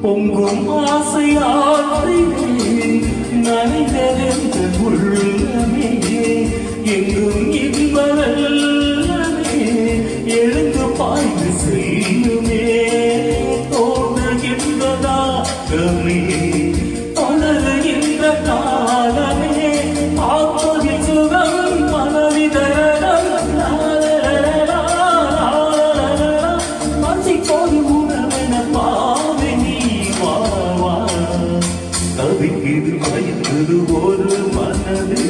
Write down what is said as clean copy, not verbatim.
பொங்கும் ஆசையாற்றிலே நனைந்தெழுந்த உள்ளமே எங்கும் இன்பமே எழுந்து பாய்ந்து செல்லுமே தோன்றுகின்றதாகமே தொடருகின்ற காலமே ஆத்மதில் சுகம் மனதிதரம் மசிக்கோடு உணவென பாவை நீ வாவா தவிக்கிது வைத்தது ஒரு மனது